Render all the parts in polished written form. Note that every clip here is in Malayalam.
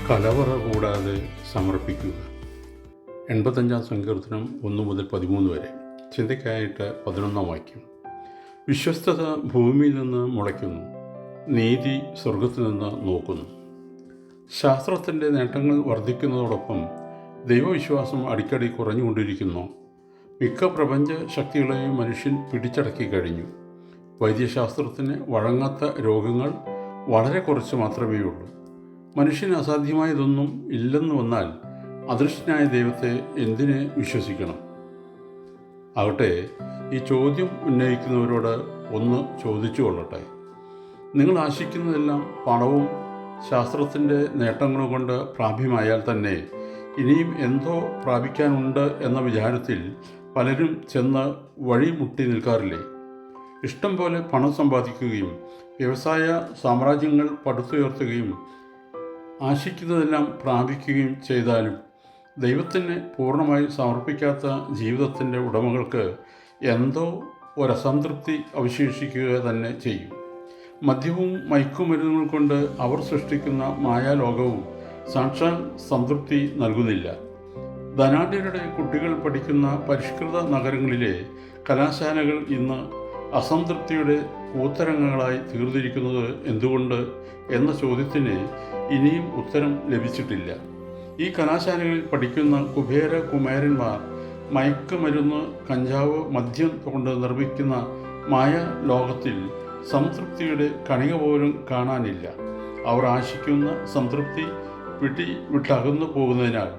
കലവറ കൂടാതെ സമർപ്പിക്കുക. 85 സങ്കീർത്തനം 1 മുതൽ 13 വരെ. ചിന്തയ്ക്കായിട്ട് 11 വാക്യം. വിശ്വസ്തത ഭൂമിയിൽ നിന്ന് മുളയ്ക്കുന്നു, നീതി സ്വർഗത്തിൽ നിന്ന് നോക്കുന്നു. ശാസ്ത്രത്തിൻ്റെ നേട്ടങ്ങൾ വർദ്ധിക്കുന്നതോടൊപ്പം ദൈവവിശ്വാസം അടിക്കടി കുറഞ്ഞുകൊണ്ടിരിക്കുന്നു. മിക്ക പ്രപഞ്ച ശക്തികളെയും മനുഷ്യൻ പിടിച്ചടക്കി കഴിഞ്ഞു. വൈദ്യശാസ്ത്രത്തിന് വഴങ്ങാത്ത രോഗങ്ങൾ വളരെ കുറച്ച് മാത്രമേ ഉള്ളൂ. മനുഷ്യന് അസാധ്യമായതൊന്നും ഇല്ലെന്ന് വന്നാൽ അദൃശ്യനായ ദൈവത്തെ എന്തിന് വിശ്വസിക്കണം? ആകട്ടെ, ഈ ചോദ്യം ഉന്നയിക്കുന്നവരോട് ഒന്ന് ചോദിച്ചു കൊള്ളട്ടെ. നിങ്ങൾ ആശിക്കുന്നതെല്ലാം പണവും ശാസ്ത്രത്തിൻ്റെ നേട്ടങ്ങളും കൊണ്ട് പ്രാപ്യമായാൽ തന്നെ ഇനിയും എന്തോ പ്രാപിക്കാനുണ്ട് എന്ന വിചാരത്തിൽ പലരും ചെന്ന് വഴിമുട്ടി നിൽക്കാറില്ലേ? ഇഷ്ടം പോലെ പണം സമ്പാദിക്കുകയും വ്യവസായ സാമ്രാജ്യങ്ങൾ പടുത്തുയർത്തുകയും ആശിക്കുന്നതെല്ലാം പ്രാപിക്കുകയും ചെയ്താലും ദൈവത്തിന് പൂർണ്ണമായി സമർപ്പിക്കാത്ത ജീവിതത്തിൻ്റെ ഉടമകൾക്ക് എന്തോ ഒരസംതൃപ്തി അവശേഷിക്കുക തന്നെ ചെയ്യും. മദ്യവും മയക്കുമരുന്നുകൾ കൊണ്ട് അവർ സൃഷ്ടിക്കുന്ന മായാലോകവും സാക്ഷാൽ സംതൃപ്തി നൽകുന്നില്ല. ധനാഢ്യരുടെ കുട്ടികൾ പഠിക്കുന്ന പരിഷ്കൃത നഗരങ്ങളിലെ കലാശാലകൾ ഇന്ന് അസംതൃപ്തിയുടെ കൂത്തരങ്ങങ്ങളായി തീർന്നിരിക്കുന്നത് എന്തുകൊണ്ട് എന്ന ചോദ്യത്തിന് ഇനിയും ഉത്തരം ലഭിച്ചിട്ടില്ല. ഈ കലാശാലകളിൽ പഠിക്കുന്ന കുമാരന്മാർ മയക്കുമരുന്ന്, കഞ്ചാവ്, മദ്യം കൊണ്ട് നിർമ്മിക്കുന്ന മായ ലോകത്തിൽ സംതൃപ്തിയുടെ കണിക പോലും കാണാനില്ല. അവർ ആശിക്കുന്ന സംതൃപ്തി വിട്ടകന്നു പോകുന്നതിനാൽ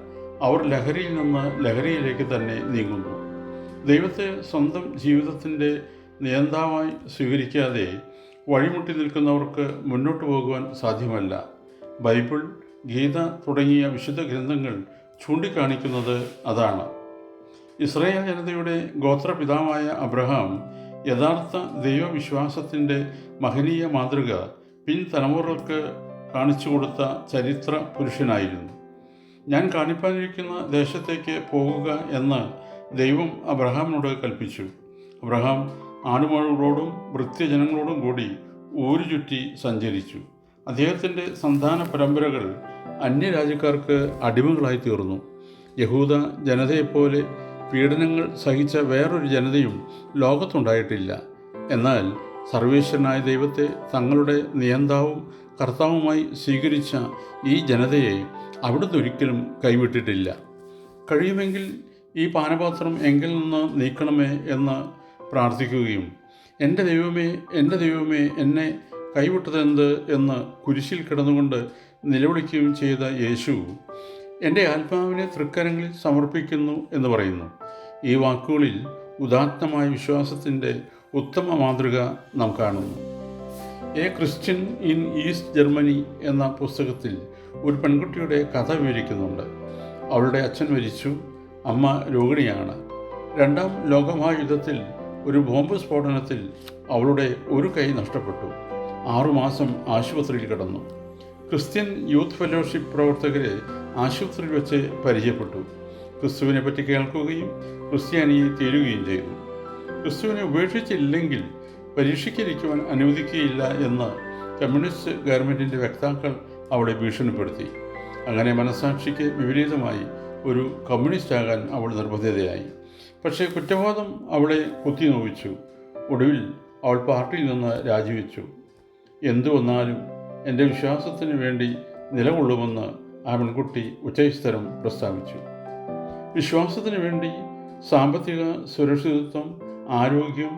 അവർ ലഹരിയിൽ നിന്ന് ലഹരിയിലേക്ക് തന്നെ നീങ്ങുന്നു. ദൈവത്തെ സ്വന്തം ജീവിതത്തിൻ്റെ നിയന്താവായി സ്വീകരിക്കാതെ വഴിമുട്ടി നിൽക്കുന്നവർക്ക് മുന്നോട്ട് പോകുവാൻ സാധ്യമല്ല. ബൈബിൾ, ഗീത തുടങ്ങിയ വിശുദ്ധ ഗ്രന്ഥങ്ങൾ ചൂണ്ടിക്കാണിക്കുന്നത് അതാണ്. ഇസ്രായേൽ ജനതയുടെ ഗോത്രപിതാവായ അബ്രഹാം യഥാർത്ഥ ദൈവവിശ്വാസത്തിൻ്റെ മഹനീയ മാതൃക പിൻതലമുറകൾക്ക് കാണിച്ചു കൊടുത്ത ചരിത്ര പുരുഷനായിരുന്നു. ഞാൻ കാണിപ്പാനിരിക്കുന്ന ദേശത്തേക്ക് പോകുക എന്ന് ദൈവം അബ്രഹാമിനോട് കൽപ്പിച്ചു. അബ്രഹാം ആടുമാടുകളോടും വൃത്യജനങ്ങളോടും കൂടി ഊരു ചുറ്റി സഞ്ചരിച്ചു. അദ്ദേഹത്തിൻ്റെ സന്താന പരമ്പരകൾ അന്യരാജ്യക്കാർക്ക് അടിമകളായി തീർന്നു. യഹൂദ ജനതയെപ്പോലെ പീഡനങ്ങൾ സഹിച്ച വേറൊരു ജനതയും ലോകത്തുണ്ടായിട്ടില്ല. എന്നാൽ സർവേശ്വരനായ ദൈവത്തെ തങ്ങളുടെ നിയന്താവും കർത്താവുമായി സ്വീകരിച്ച ഈ ജനതയെ അവിടുന്ന് ഒരിക്കലും കൈവിട്ടിട്ടില്ല. കഴിയുമെങ്കിൽ ഈ പാനപാത്രം എങ്കിൽ നിന്ന് നീക്കണമേ എന്ന് പ്രാർത്ഥിക്കുകയും എൻ്റെ ദൈവമേ, എൻ്റെ ദൈവമേ, എന്നെ കൈവിട്ടതെന്ത് എന്ന് കുരിശിൽ കിടന്നുകൊണ്ട് നിലവിളിക്കുകയും ചെയ്ത യേശു എൻ്റെ ആത്മാവിനെ തൃക്കരങ്ങളിൽ സമർപ്പിക്കുന്നു എന്ന് പറയുന്നു. ഈ വാക്കുകളിൽ ഉദാത്തമായ വിശ്വാസത്തിൻ്റെ ഉത്തമ മാതൃക നാം കാണുന്നു. A Christian in east Germany എന്ന പുസ്തകത്തിൽ ഒരു പെൺകുട്ടിയുടെ കഥ വിവരിക്കുന്നുണ്ട്. അവളുടെ അച്ഛൻ മരിച്ചു, അമ്മ രോഗിണിയാണ്. 2ാം ലോകമഹായുദ്ധത്തിൽ ഒരു ബോംബ് സ്ഫോടനത്തിൽ അവളുടെ ഒരു കൈ നഷ്ടപ്പെട്ടു. 6 മാസം ആശുപത്രിയിൽ കിടന്നു. ക്രിസ്ത്യൻ യൂത്ത് ഫെലോഷിപ്പ് പ്രവർത്തകരെ ആശുപത്രിയിൽ വെച്ച് പരിചയപ്പെട്ടു. ക്രിസ്തുവിനെ പറ്റി കേൾക്കുകയും ക്രിസ്ത്യാനിയെ തീരുകയും ചെയ്തു. ക്രിസ്തുവിനെ ഉപേക്ഷിച്ചില്ലെങ്കിൽ പരീക്ഷിച്ചിരിക്കുവാൻ അനുവദിക്കുകയില്ല എന്ന് കമ്മ്യൂണിസ്റ്റ് ഗവൺമെൻറ്റിൻ്റെ വക്താക്കൾ അവളെ ഭീഷണിപ്പെടുത്തി. അങ്ങനെ മനസ്സാക്ഷിക്ക് വിപരീതമായി ഒരു കമ്മ്യൂണിസ്റ്റാകാൻ അവൾ നിർബന്ധിതയായി. പക്ഷേ കുറ്റബോധം അവളെ കുത്തി നോവിച്ചു. ഒടുവിൽ അവൾ പാർട്ടിയിൽ നിന്ന് രാജിവെച്ചു. എന്തു വന്നാലും എൻ്റെ വിശ്വാസത്തിന് വേണ്ടി നിലകൊള്ളുമെന്ന് ആ പെൺകുട്ടി ഉച്ചസ്ഥരം പ്രസ്താവിച്ചു. വിശ്വാസത്തിന് വേണ്ടി സാമ്പത്തിക സുരക്ഷിതത്വം, ആരോഗ്യം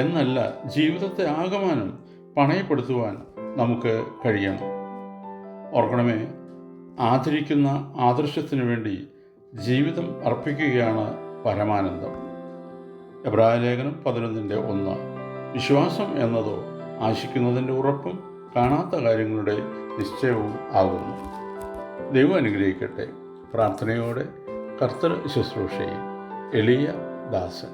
എന്നല്ല, ജീവിതത്തെ ആകമാനം പണയപ്പെടുത്തുവാൻ നമുക്ക് കഴിയണം. ഓർക്കണമേ, ആദരിക്കുന്ന ആദർശത്തിനു വേണ്ടി ജീവിതം അർപ്പിക്കുകയാണ് പരമാനന്ദം. എബ്രായലേഖനം 11:1. വിശ്വാസം എന്നതോ ആശിക്കുന്നതിൻ്റെ ഉറപ്പും കാണാത്ത കാര്യങ്ങളുടെ നിശ്ചയവും ആകുന്നു. ദൈവം അനുഗ്രഹിക്കട്ടെ. പ്രാർത്ഥനയോടെ കർത്തൃ ശുശ്രൂഷയിൽ എളിയ ദാസൻ.